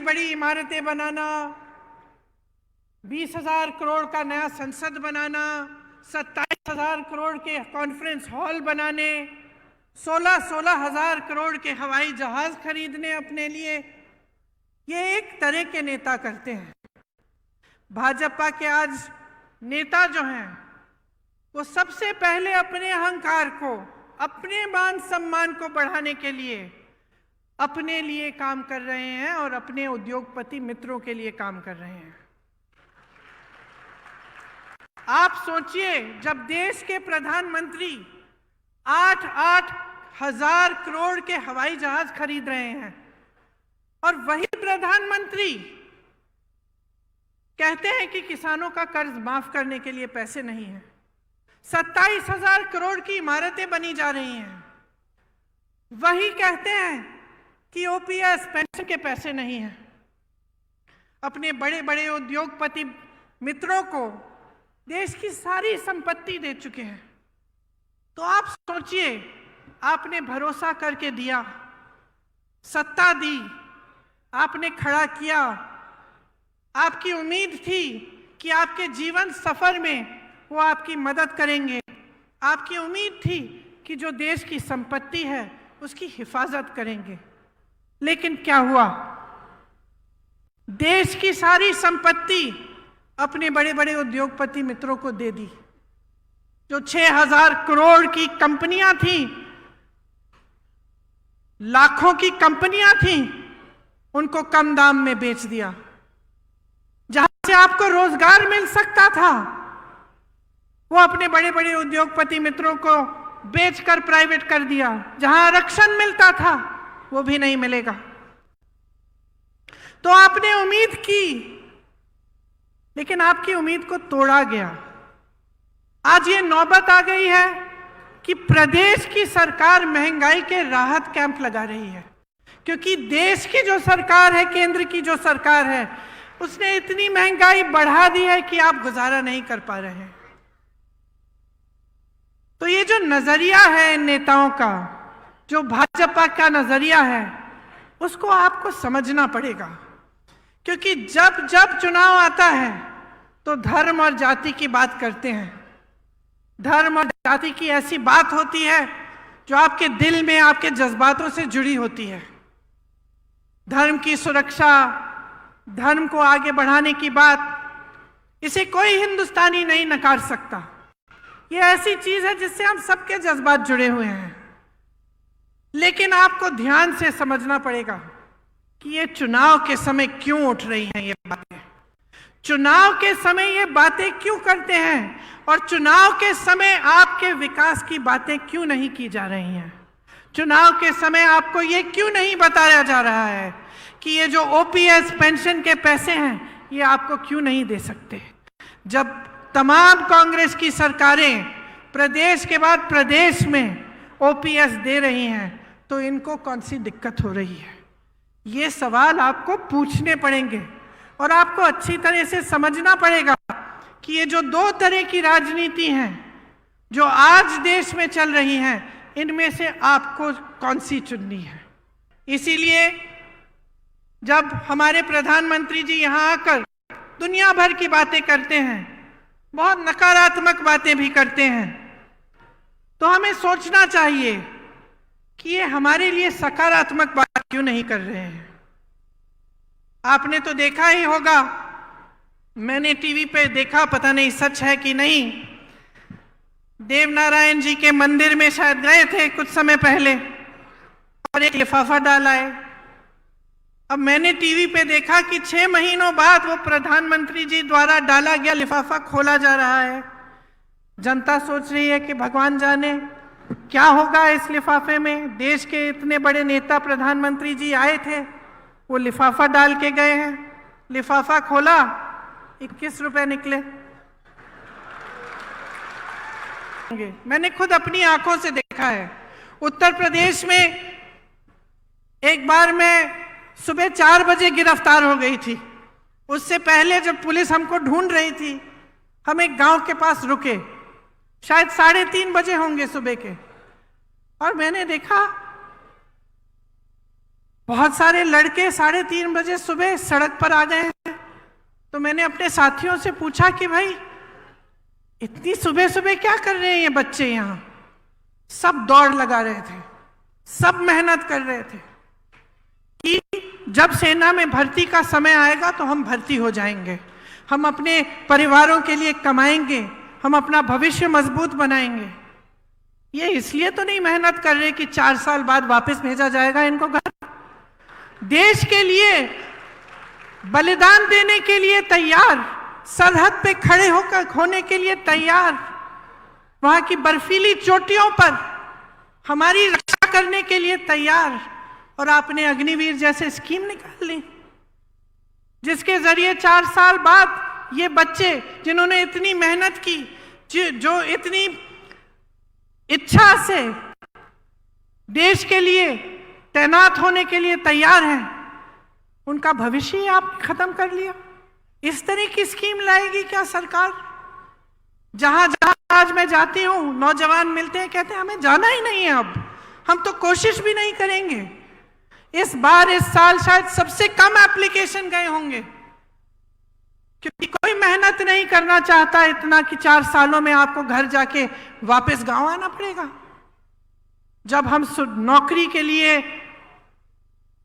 बड़ी इमारतें बनाना, 20,000 करोड़ का नया संसद बनाना, 27,000 करोड़ के कॉन्फ्रेंस हॉल बनाने, 16,000 करोड़ के हवाई जहाज खरीदने अपने लिए, ये एक तरह के नेता करते हैं। भाजपा के आज नेता जो हैं वो सबसे पहले अपने अहंकार को, अपने मान सम्मान को बढ़ाने के लिए अपने लिए काम कर रहे हैं और अपने उद्योगपति मित्रों के लिए काम कर रहे हैं। आप सोचिए, जब देश के प्रधानमंत्री 8-8 हजार करोड़ के हवाई जहाज खरीद रहे हैं और वही प्रधानमंत्री कहते हैं कि किसानों का कर्ज माफ करने के लिए पैसे नहीं है, 27,000 करोड़ की इमारतें बनी जा रही हैं, वही कहते हैं कि ओपीएस पेंशन के पैसे नहीं हैं, अपने बड़े बड़े उद्योगपति मित्रों को देश की सारी संपत्ति दे चुके हैं। तो आप सोचिए, आपने भरोसा करके दिया, सत्ता दी, आपने खड़ा किया, आपकी उम्मीद थी कि आपके जीवन सफर में वो आपकी मदद करेंगे, आपकी उम्मीद थी कि जो देश की संपत्ति है उसकी हिफाजत करेंगे। लेकिन क्या हुआ? देश की सारी संपत्ति अपने बड़े बड़े उद्योगपति मित्रों को दे दी। जो 6,000 करोड़ की कंपनियां थी, लाखों की कंपनियां थी, उनको कम दाम में बेच दिया। जहां से आपको रोजगार मिल सकता था वो अपने बड़े बड़े उद्योगपति मित्रों को बेचकर प्राइवेट कर दिया। जहां आरक्षण मिलता था वो भी नहीं मिलेगा। तो आपने उम्मीद की, लेकिन आपकी उम्मीद को तोड़ा गया। आज ये नौबत आ गई है कि प्रदेश की सरकार महंगाई के राहत कैंप लगा रही है, क्योंकि देश की जो सरकार है, केंद्र की जो सरकार है, उसने इतनी महंगाई बढ़ा दी है कि आप गुजारा नहीं कर पा रहे हैं। तो ये जो नजरिया है इन नेताओं का, जो भाजपा का नजरिया है, उसको आपको समझना पड़ेगा। क्योंकि जब जब चुनाव आता है तो धर्म और जाति की बात करते हैं। धर्म और जाति की ऐसी बात होती है जो आपके दिल में, आपके जज्बातों से जुड़ी होती है। धर्म की सुरक्षा, धर्म को आगे बढ़ाने की बात, इसे कोई हिंदुस्तानी नहीं नकार सकता। ये ऐसी चीज है जिससे हम सबके जज्बात जुड़े हुए हैं। लेकिन आपको ध्यान से समझना पड़ेगा कि ये चुनाव के समय क्यों उठ रही हैं ये बातें। चुनाव के समय ये बातें क्यों करते हैं और चुनाव के समय आपके विकास की बातें क्यों नहीं की जा रही हैं। चुनाव के समय आपको ये क्यों नहीं बताया जा रहा है कि ये जो ओपीएस पेंशन के पैसे हैं ये आपको क्यों नहीं दे सकते। जब तमाम कांग्रेस की सरकारें प्रदेश के बाद प्रदेश में ओपीएस दे रही हैं तो इनको कौन सी दिक्कत हो रही है, ये सवाल आपको पूछने पड़ेंगे। और आपको अच्छी तरह से समझना पड़ेगा कि ये जो दो तरह की राजनीति हैं जो आज देश में चल रही हैं, इनमें से आपको कौन सी चुननी है। इसीलिए जब हमारे प्रधानमंत्री जी यहाँ आकर दुनिया भर की बातें करते हैं, बहुत नकारात्मक बातें भी करते हैं, तो हमें सोचना चाहिए कि ये हमारे लिए सकारात्मक बात क्यों नहीं कर रहे हैं। आपने तो देखा ही होगा, मैंने टीवी पे देखा, पता नहीं सच है कि नहीं, देवनारायण जी के मंदिर में शायद गए थे कुछ समय पहले और एक लिफाफा डाला है। अब मैंने टीवी पे देखा कि 6 महीनों बाद वो प्रधानमंत्री जी द्वारा डाला गया लिफाफा खोला जा रहा है। जनता सोच रही है कि भगवान जाने क्या होगा इस लिफाफे में। देश के इतने बड़े नेता प्रधानमंत्री जी आए थे, वो लिफाफा डाल के गए हैं। लिफाफा खोला, 21 रुपए निकले। मैंने खुद अपनी आंखों से देखा है। उत्तर प्रदेश में एक बार मैं सुबह 4 बजे गिरफ्तार हो गई थी। उससे पहले जब पुलिस हमको ढूंढ रही थी, हम एक गांव के पास रुके, शायद 3:30 बजे होंगे सुबह के, और मैंने देखा बहुत सारे लड़के 3:30 बजे सुबह सड़क पर आ गए हैं। तो मैंने अपने साथियों से पूछा कि भाई इतनी सुबह सुबह क्या कर रहे हैं ये बच्चे यहाँ? सब दौड़ लगा रहे थे, सब मेहनत कर रहे थे कि जब सेना में भर्ती का समय आएगा तो हम भर्ती हो जाएंगे, हम अपने परिवारों के लिए कमाएंगे, हम अपना भविष्य मजबूत बनाएंगे। ये इसलिए तो नहीं मेहनत कर रहे कि 4 साल बाद वापस भेजा जाएगा इनको घर। देश के लिए बलिदान देने के लिए तैयार, सरहद पे खड़े होकर होने के लिए तैयार, वहां की बर्फीली चोटियों पर हमारी रक्षा करने के लिए तैयार। और आपने अग्निवीर जैसे स्कीम निकाल ली जिसके जरिए 4 साल बाद ये बच्चे जिन्होंने इतनी मेहनत की, जो इतनी इच्छा से देश के लिए तैनात होने के लिए तैयार हैं, उनका भविष्य ही आप खत्म कर लिया। इस तरह की स्कीम लाएगी क्या सरकार? जहां जहां आज मैं जाती हूं, नौजवान मिलते हैं, कहते हैं हमें जाना ही नहीं है, अब हम तो कोशिश भी नहीं करेंगे। इस बार इस साल शायद सबसे कम एप्लीकेशन गए होंगे क्योंकि कोई मेहनत नहीं करना चाहता इतना कि 4 सालों में आपको घर जाके वापस गांव आना पड़ेगा। जब हम नौकरी के लिए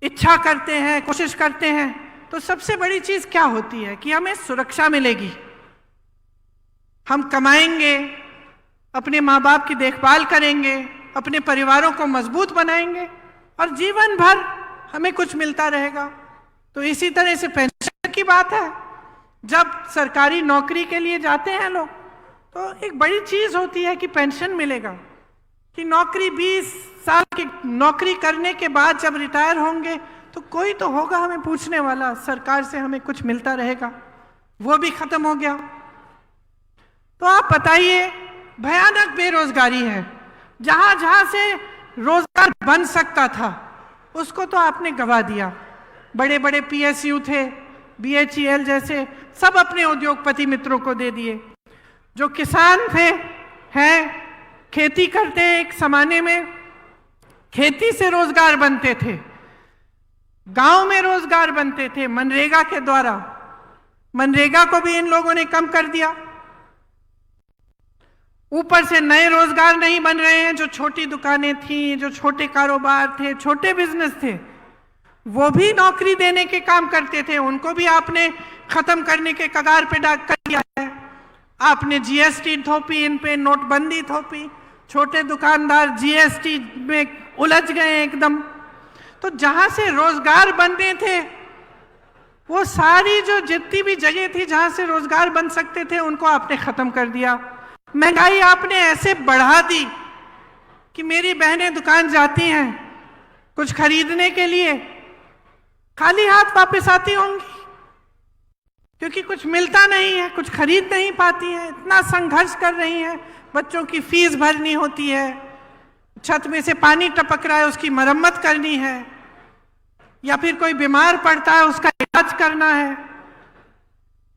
इच्छा करते हैं, कोशिश करते हैं, तो सबसे बड़ी चीज क्या होती है कि हमें सुरक्षा मिलेगी, हम कमाएंगे, अपने माँ बाप की देखभाल करेंगे, अपने परिवारों को मजबूत बनाएंगे और जीवन भर हमें कुछ मिलता रहेगा। तो इसी तरह से पेंशन की बात है, जब सरकारी नौकरी के लिए जाते हैं लोग तो एक बड़ी चीज होती है कि पेंशन मिलेगा, कि नौकरी 20 साल की नौकरी करने के बाद जब रिटायर होंगे तो कोई तो होगा हमें पूछने वाला, सरकार से हमें कुछ मिलता रहेगा। वो भी खत्म हो गया। तो आप बताइए, भयानक बेरोजगारी है। जहां जहां से रोजगार बन सकता था उसको तो आपने गवा दिया। बड़े बड़े PSU थे, BHEL जैसे, सब अपने उद्योगपति मित्रों को दे दिए। जो किसान थे, हैं, खेती करते हैं, एक जमाने में खेती से रोजगार बनते थे, गांव में रोजगार बनते थे मनरेगा के द्वारा। मनरेगा को भी इन लोगों ने कम कर दिया। ऊपर से नए रोजगार नहीं बन रहे हैं। जो छोटी दुकानें थी, जो छोटे कारोबार थे, छोटे बिजनेस थे, वो भी नौकरी देने के काम करते थे, उनको भी आपने खत्म करने के कगार पे कर दिया है। आपने GST थोपी, इन पे नोटबंदी थोपी, छोटे दुकानदार GST में उलझ गए एकदम। तो जहां से रोजगार बनने थे, वो सारी जो जितनी भी जगह थी जहां से रोजगार बन सकते थे, उनको आपने खत्म कर दिया। महंगाई आपने ऐसे बढ़ा दी कि मेरी बहनें दुकान जाती हैं कुछ खरीदने के लिए, खाली हाथ वापस आती होंगी क्योंकि कुछ मिलता नहीं है, कुछ खरीद नहीं पाती हैं। इतना संघर्ष कर रही हैं, बच्चों की फीस भरनी होती है, छत में से पानी टपक रहा है उसकी मरम्मत करनी है, या फिर कोई बीमार पड़ता है उसका इलाज करना है।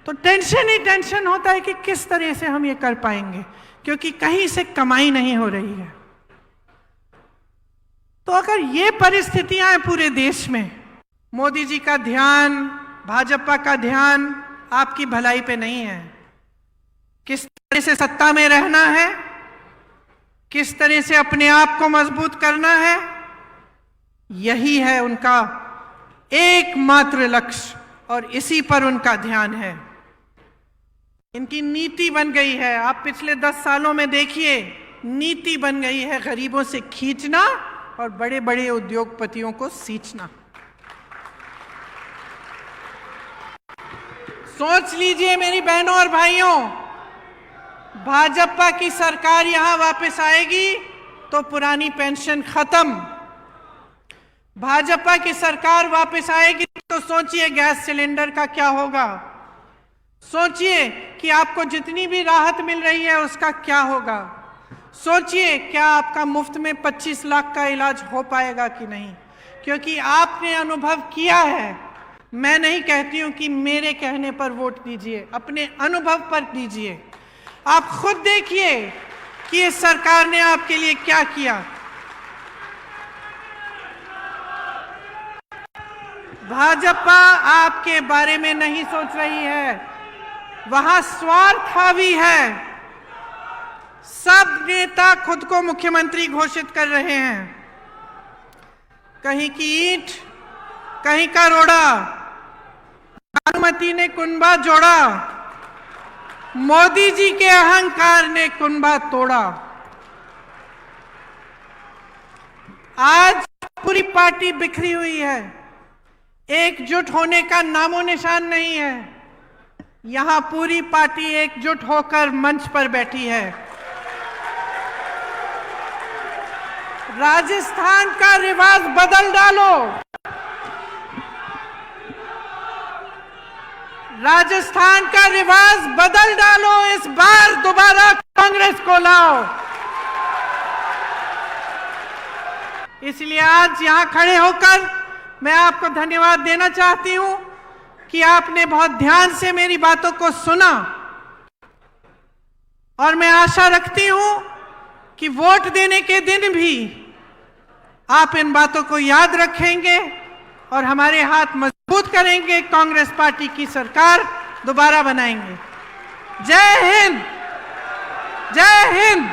तो टेंशन ही टेंशन होता है कि किस तरह से हम ये कर पाएंगे, क्योंकि कहीं से कमाई नहीं हो रही है। तो अगर ये परिस्थितियां हैं पूरे देश में, मोदी जी का ध्यान, भाजपा का ध्यान आपकी भलाई पे नहीं है, किस तरह से सत्ता में रहना है, किस तरह से अपने आप को मजबूत करना है, यही है उनका एकमात्र लक्ष्य और इसी पर उनका ध्यान है। इनकी नीति बन गई है, आप पिछले 10 सालों में देखिए, नीति बन गई है गरीबों से खींचना और बड़े बड़े उद्योगपतियों को सींचना। सोच लीजिए मेरी बहनों और भाइयों, भाजपा की सरकार यहां वापस आएगी तो पुरानी पेंशन खत्म। भाजपा की सरकार वापस आएगी तो सोचिए गैस सिलेंडर का क्या होगा, सोचिए कि आपको जितनी भी राहत मिल रही है उसका क्या होगा, सोचिए क्या आपका मुफ्त में 25 लाख का इलाज हो पाएगा कि नहीं, क्योंकि आपने अनुभव किया है। मैं नहीं कहती हूं कि मेरे कहने पर वोट दीजिए, अपने अनुभव पर दीजिए। आप खुद देखिए कि इस सरकार ने आपके लिए क्या किया। भाजपा आपके बारे में नहीं सोच रही है, वहां स्वार्थ हावी है। सब नेता खुद को मुख्यमंत्री घोषित कर रहे हैं। कहीं की ईंट, कहीं का रोड़ा, भानुमति ने कुनबा जोड़ा, मोदी जी के अहंकार ने कुनबा तोड़ा। आज पूरी पार्टी बिखरी हुई है, एकजुट होने का नामो निशान नहीं है। यहां पूरी पार्टी एकजुट होकर मंच पर बैठी है। राजस्थान का रिवाज बदल डालो, राजस्थान का रिवाज बदल डालो। इस बार दोबारा कांग्रेस को लाओ। इसलिए आज यहां खड़े होकर मैं आपको धन्यवाद देना चाहती हूं कि आपने बहुत ध्यान से मेरी बातों को सुना, और मैं आशा रखती हूं कि वोट देने के दिन भी आप इन बातों को याद रखेंगे और हमारे हाथ मजबूत करेंगे, कांग्रेस पार्टी की सरकार दोबारा बनाएंगे। जय हिंद, जय हिंद।